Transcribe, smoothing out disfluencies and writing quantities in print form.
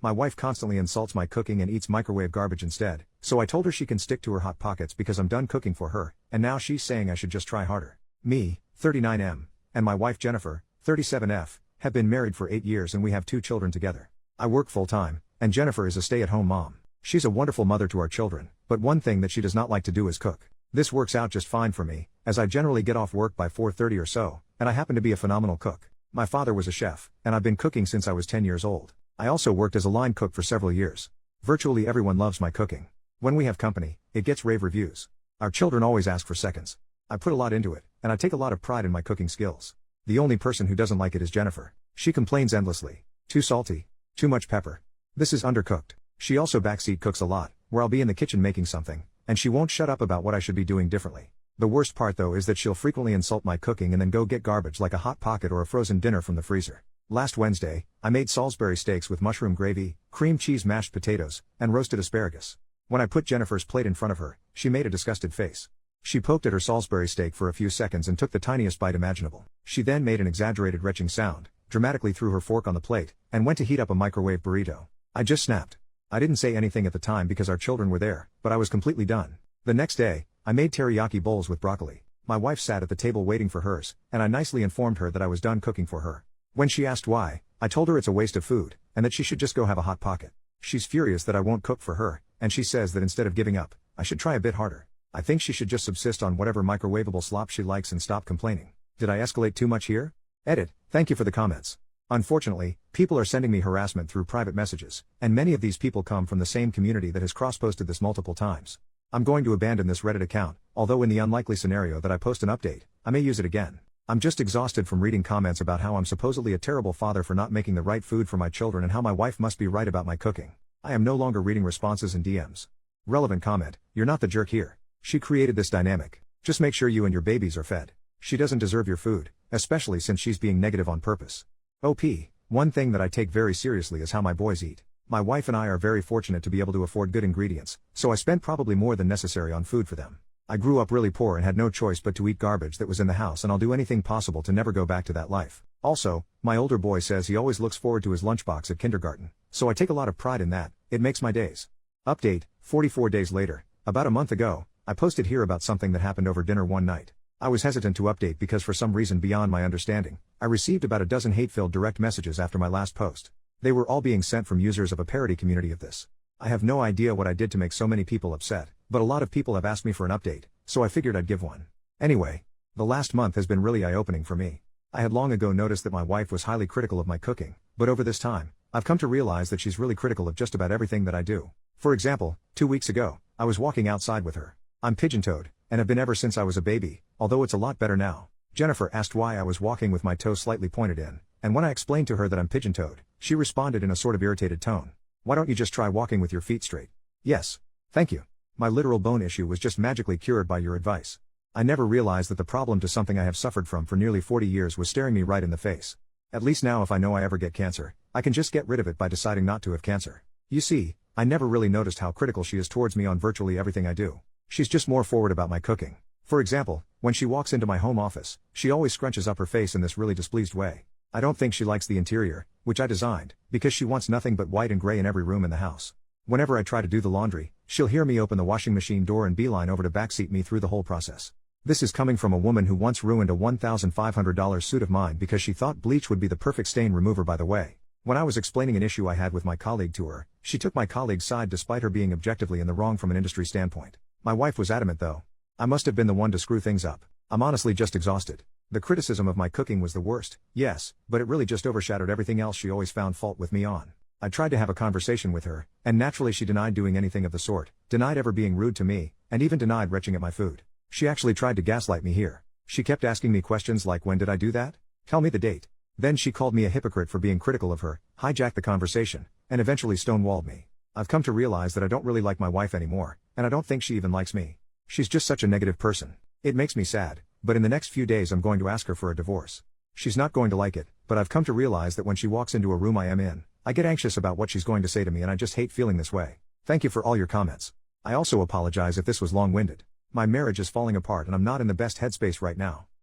My wife constantly insults my cooking and eats microwave garbage instead, so I told her she can stick to her Hot Pockets because I'm done cooking for her, and now she's saying I should just try harder. Me, 39M, and my wife Jennifer, 37F, have been married for 8 years and we have 2 children together. I work full-time, and Jennifer is a stay-at-home mom. She's a wonderful mother to our children, but one thing that she does not like to do is cook. This works out just fine for me, as I generally get off work by 4:30 or so, and I happen to be a phenomenal cook. My father was a chef, and I've been cooking since I was 10 years old. I also worked as a line cook for several years. Virtually everyone loves my cooking. When we have company, it gets rave reviews. Our children always ask for seconds. I put a lot into it, and I take a lot of pride in my cooking skills. The only person who doesn't like it is Jennifer. She complains endlessly. Too salty. Too much pepper. This is undercooked. She also backseat cooks a lot, where I'll be in the kitchen making something, and she won't shut up about what I should be doing differently. The worst part though is that she'll frequently insult my cooking and then go get garbage like a Hot Pocket or a frozen dinner from the freezer. Last Wednesday, I made Salisbury steaks with mushroom gravy, cream cheese mashed potatoes, and roasted asparagus. When I put Jennifer's plate in front of her, she made a disgusted face. She poked at her Salisbury steak for a few seconds and took the tiniest bite imaginable. She then made an exaggerated retching sound, dramatically threw her fork on the plate, and went to heat up a microwave burrito. I just snapped. I didn't say anything at the time because our children were there, but I was completely done. The next day, I made teriyaki bowls with broccoli. My wife sat at the table waiting for hers, and I nicely informed her that I was done cooking for her. When she asked why, I told her it's a waste of food, and that she should just go have a Hot Pocket. She's furious that I won't cook for her, and she says that instead of giving up, I should try a bit harder. I think she should just subsist on whatever microwavable slop she likes and stop complaining. Did I escalate too much here? Edit, thank you for the comments. Unfortunately, people are sending me harassment through private messages, and many of these people come from the same community that has cross-posted this multiple times. I'm going to abandon this Reddit account, although in the unlikely scenario that I post an update, I may use it again. I'm just exhausted from reading comments about how I'm supposedly a terrible father for not making the right food for my children and how my wife must be right about my cooking. I am no longer reading responses and DMs. Relevant comment, you're not the jerk here. She created this dynamic. Just make sure you and your babies are fed. She doesn't deserve your food, especially since she's being negative on purpose. OP, one thing that I take very seriously is how my boys eat. My wife and I are very fortunate to be able to afford good ingredients, so I spent probably more than necessary on food for them. I grew up really poor and had no choice but to eat garbage that was in the house, and I'll do anything possible to never go back to that life. Also, my older boy says he always looks forward to his lunchbox at kindergarten, so I take a lot of pride in that. It makes my days. Update, 44 days later, about a month ago, I posted here about something that happened over dinner one night. I was hesitant to update because for some reason beyond my understanding, I received about a dozen hate-filled direct messages after my last post. They were all being sent from users of a parody community of this. I have no idea what I did to make so many people upset, but a lot of people have asked me for an update, so I figured I'd give one. Anyway, the last month has been really eye-opening for me. I had long ago noticed that my wife was highly critical of my cooking, but over this time, I've come to realize that she's really critical of just about everything that I do. For example, 2 weeks ago, I was walking outside with her. I'm pigeon-toed, and have been ever since I was a baby, although it's a lot better now. Jennifer asked why I was walking with my toes slightly pointed in, and when I explained to her that I'm pigeon-toed, she responded in a sort of irritated tone. Why don't you just try walking with your feet straight? Yes. Thank you. My literal bone issue was just magically cured by your advice. I never realized that the problem to something I have suffered from for nearly 40 years was staring me right in the face. At least now if I know I ever get cancer, I can just get rid of it by deciding not to have cancer. You see, I never really noticed how critical she is towards me on virtually everything I do. She's just more forward about my cooking. For example, when she walks into my home office, she always scrunches up her face in this really displeased way. I don't think she likes the interior, which I designed, because she wants nothing but white and gray in every room in the house. Whenever I try to do the laundry, she'll hear me open the washing machine door and beeline over to backseat me through the whole process. This is coming from a woman who once ruined a $1,500 suit of mine because she thought bleach would be the perfect stain remover. By the way, when I was explaining an issue I had with my colleague to her, she took my colleague's side despite her being objectively in the wrong from an industry standpoint. My wife was adamant though. I must have been the one to screw things up. I'm honestly just exhausted. The criticism of my cooking was the worst, yes, but it really just overshadowed everything else she always found fault with me on. I tried to have a conversation with her, and naturally she denied doing anything of the sort, denied ever being rude to me, and even denied retching at my food. She actually tried to gaslight me here. She kept asking me questions like, when did I do that? Tell me the date. Then she called me a hypocrite for being critical of her, hijacked the conversation, and eventually stonewalled me. I've come to realize that I don't really like my wife anymore, and I don't think she even likes me. She's just such a negative person. It makes me sad, but in the next few days I'm going to ask her for a divorce. She's not going to like it, but I've come to realize that when she walks into a room I am in, I get anxious about what she's going to say to me, and I just hate feeling this way. Thank you for all your comments. I also apologize if this was long-winded. My marriage is falling apart and I'm not in the best headspace right now.